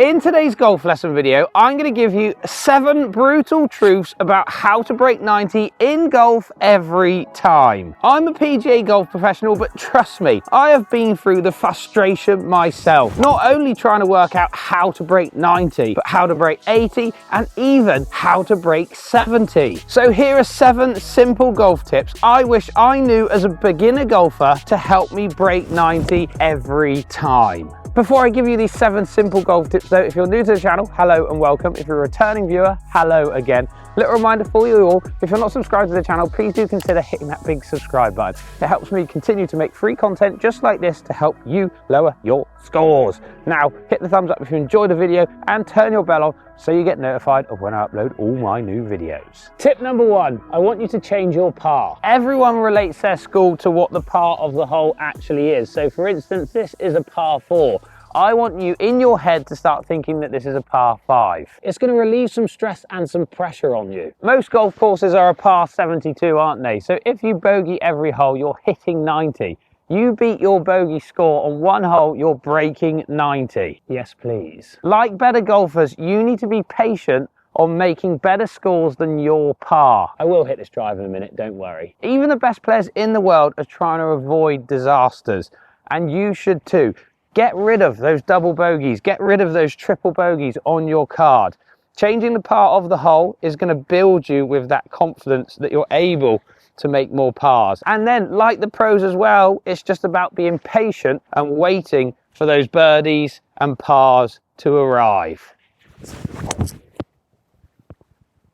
In today's golf lesson video, I'm going to give you 7 brutal truths about how to break 90 in golf every time. I'm a PGA Golf Professional, but trust me, I have been through the frustration myself. Not only trying to work out how to break 90, but how to break 80 and even how to break 70. So here are 7 simple golf tips I wish I knew as a beginner golfer to help me break 90 every time. Before I give you these 7 simple golf tips though, if you're new to the channel, hello and welcome. If you're a returning viewer, hello again. Little reminder for you all, if you're not subscribed to the channel, please do consider hitting that big subscribe button. It helps me continue to make free content just like this to help you lower your scores. Now, hit the thumbs up if you enjoyed the video and turn your bell on so you get notified of when I upload all my new videos. Tip number 1, I want you to change your par. Everyone relates their score to what the par of the hole actually is. So for instance, this is a par 4. I want you in your head to start thinking that this is a par 5. It's going to relieve some stress and some pressure on you. Most golf courses are a par 72, aren't they? So if you bogey every hole, you're hitting 90. You beat your bogey score on one hole, you're breaking 90. Yes, please. Like better golfers, you need to be patient on making better scores than your par. I will hit this drive in a minute, don't worry. Even the best players in the world are trying to avoid disasters, and you should too. Get rid of those double bogeys, get rid of those triple bogeys on your card. Changing the par of the hole is going to build you with that confidence that you're able to make more pars. And then, like the pros as well, it's just about being patient and waiting for those birdies and pars to arrive.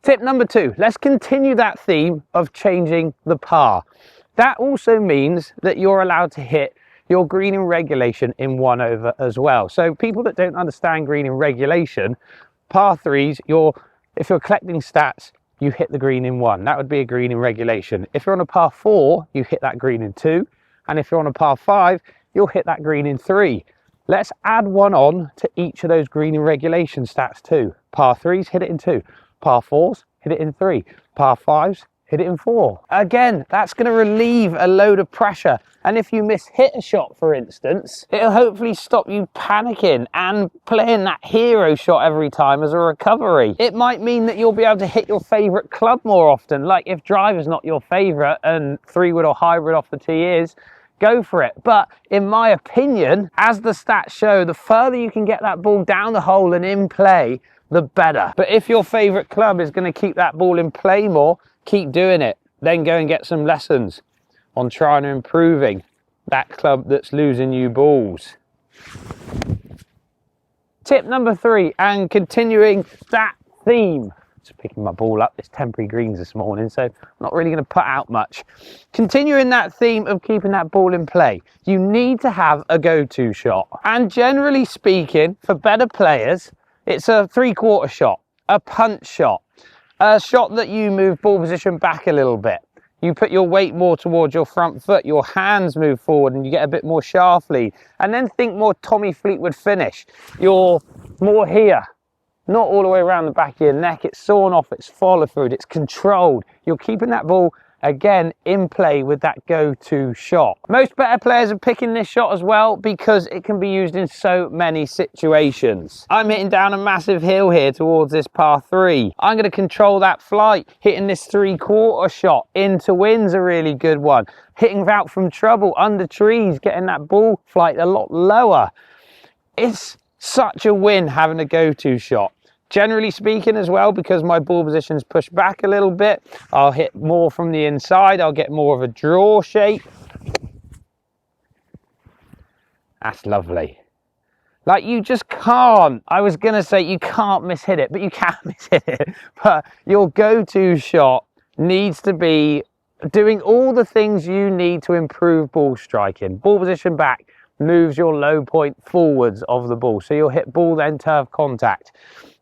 Tip number 2, let's continue that theme of changing the par. That also means that you're allowed to hit your green in regulation in 1 over as well. So people that don't understand green in regulation, par 3s, if you're collecting stats, you hit the green in 1. That would be a green in regulation. If you're on a par 4, you hit that green in 2. And if you're on a par 5, you'll hit that green in 3. Let's add 1 on to each of those green in regulation stats too. Par 3s, hit it in 2. Par 4s, hit it in 3. Par 5s, hit it in 4. Again, that's going to relieve a load of pressure. And if you hit a shot, for instance, it'll hopefully stop you panicking and playing that hero shot every time as a recovery. It might mean that you'll be able to hit your favorite club more often. Like if drive is not your favorite and 3-wood or hybrid off the tee is, go for it. But in my opinion, as the stats show, the further you can get that ball down the hole and in play, the better. But if your favorite club is going to keep that ball in play more, keep doing it. Then go and get some lessons on trying to improving that club that's losing you balls. Tip number 3, and continuing that theme. Just picking my ball up, it's temporary greens this morning, so I'm not really going to put out much. Continuing that theme of keeping that ball in play, you need to have a go-to shot. And generally speaking, for better players, it's a 3/4 shot, a punch shot, a shot that you move ball position back a little bit. You put your weight more towards your front foot, your hands move forward and you get a bit more shaft lead. And then think more Tommy Fleetwood finish. You're more here, not all the way around the back of your neck. It's sawn off, it's follow through, it's controlled. You're keeping that ball, again, in play with that go-to shot. Most better players are picking this shot as well because it can be used in so many situations. I'm hitting down a massive hill here towards this par 3. I'm going to control that flight. Hitting this 3/4 shot into wind's a really good one. Hitting out from trouble, under trees, getting that ball flight a lot lower. It's such a win having a go-to shot. Generally speaking as well, because my ball position's pushed back a little bit, I'll hit more from the inside, I'll get more of a draw shape. That's lovely. Like you just can't, I was going to say you can't miss-hit it, but you can miss-hit it. But your go-to shot needs to be doing all the things you need to improve ball striking. Ball position back moves your low point forwards of the ball. So you'll hit ball then turf contact.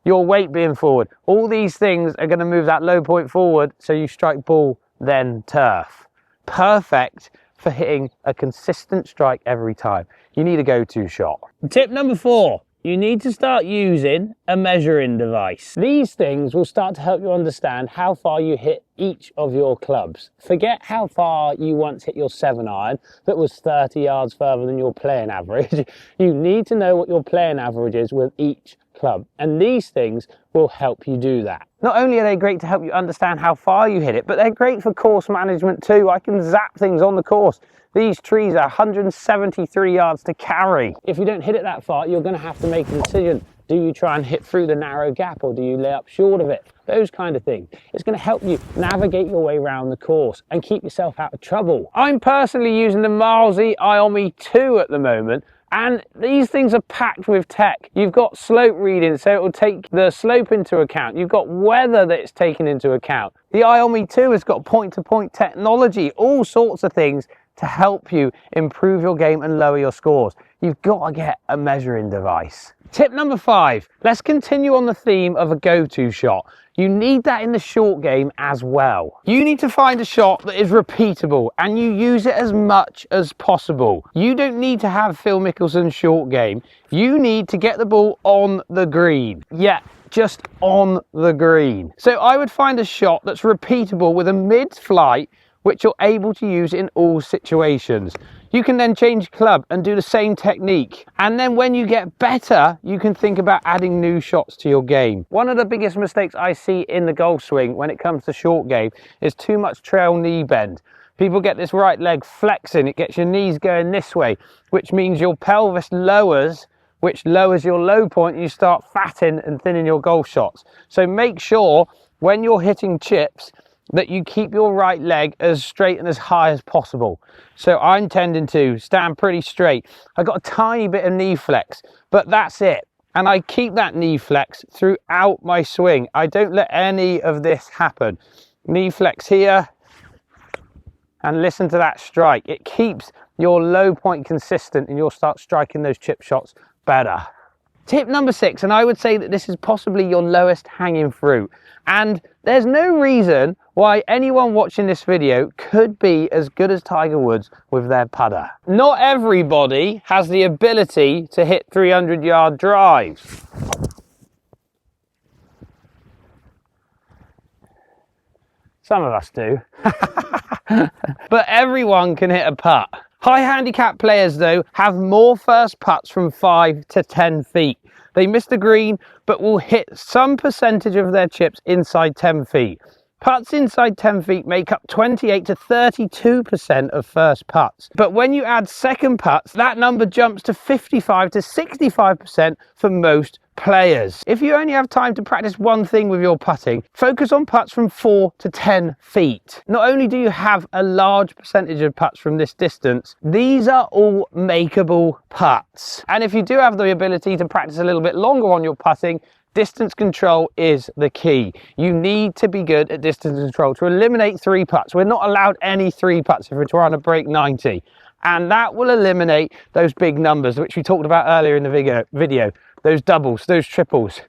Your weight being forward. All these things are going to move that low point forward so you strike ball then turf. Perfect for hitting a consistent strike every time. You need a go-to shot. Tip number 4, you need to start using a measuring device. These things will start to help you understand how far you hit each of your clubs. Forget how far you once hit your 7-iron that was 30 yards further than your playing average. You need to know what your playing average is with each club, and these things will help you do that. Not only are they great to help you understand how far you hit it, but they're great for course management too. I can zap things on the course. These trees are 173 yards to carry. If you don't hit it that far, you're going to have to make a decision. Do you try and hit through the narrow gap, or do you lay up short of it? Those kind of things. It's going to help you navigate your way around the course and keep yourself out of trouble. I'm personally using the Milesy IOMI 2 at the moment, and these things are packed with tech. You've got slope reading, so it will take the slope into account. You've got weather that it's taken into account. The IOMI 2 has got point-to-point technology, all sorts of things to help you improve your game and lower your scores. You've got to get a measuring device. Tip number 5, let's continue on the theme of a go-to shot. You need that in the short game as well. You need to find a shot that is repeatable and you use it as much as possible. You don't need to have Phil Mickelson's short game. You need to get the ball on the green. Yeah, just on the green. So I would find a shot that's repeatable with a mid-flight, which you're able to use in all situations. You can then change club and do the same technique. And then when you get better, you can think about adding new shots to your game. One of the biggest mistakes I see in the golf swing when it comes to short game is too much trail knee bend. People get this right leg flexing, it gets your knees going this way, which means your pelvis lowers, which lowers your low point, and you start fatting and thinning your golf shots. So make sure when you're hitting chips that you keep your right leg as straight and as high as possible. So I'm tending to stand pretty straight. I've got a tiny bit of knee flex, but that's it. And I keep that knee flex throughout my swing. I don't let any of this happen. Knee flex here, and listen to that strike. It keeps your low point consistent and you'll start striking those chip shots better. Tip number 6, and I would say that this is possibly your lowest hanging fruit. And there's no reason why anyone watching this video could be as good as Tiger Woods with their putter. Not everybody has the ability to hit 300-yard drives. Some of us do. But everyone can hit a putt. High handicap players, though, have more first putts from 5 to 10 feet. They miss the green, but will hit some percentage of their chips inside 10 feet. Putts inside 10 feet make up 28 to 32% of first putts. But when you add second putts, that number jumps to 55 to 65% for most players. If you only have time to practice one thing with your putting, focus on putts from 4 to 10 feet. Not only do you have a large percentage of putts from this distance, these are all makeable putts. And if you do have the ability to practice a little bit longer on your putting, distance control is the key. You need to be good at distance control to eliminate 3 putts. We're not allowed any 3 putts if we're trying to break 90. And that will eliminate those big numbers, which we talked about earlier in the video. Those doubles, those triples.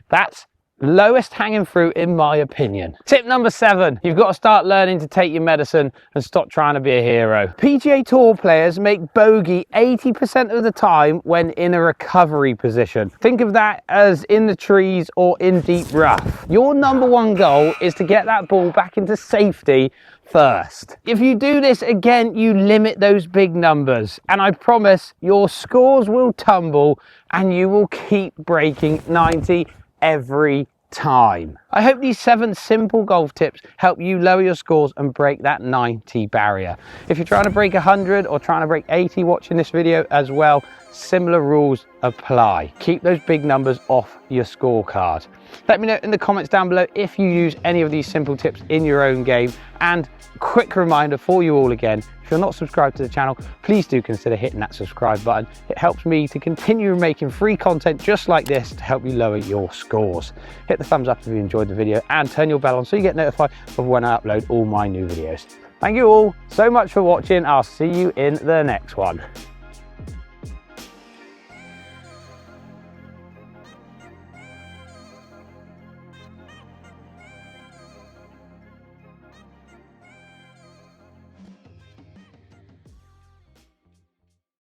That's lowest hanging fruit in my opinion. Tip number 7, you've got to start learning to take your medicine and stop trying to be a hero. PGA Tour players make bogey 80% of the time when in a recovery position. Think of that as in the trees or in deep rough. Your number 1 goal is to get that ball back into safety first. If you do this again, you limit those big numbers, and I promise your scores will tumble and you will keep breaking 90 every time. I hope these 7 simple golf tips help you lower your scores and break that 90 barrier. If you're trying to break 100 or trying to break 80 watching this video as well, similar rules apply. Keep those big numbers off your scorecard. Let me know in the comments down below if you use any of these simple tips in your own game. And quick reminder for you all again, if you're not subscribed to the channel, please do consider hitting that subscribe button. It helps me to continue making free content just like this to help you lower your scores. Hit the thumbs up if you enjoyed the video and turn your bell on so you get notified of when I upload all my new videos. Thank you all so much for watching. I'll see you in the next one.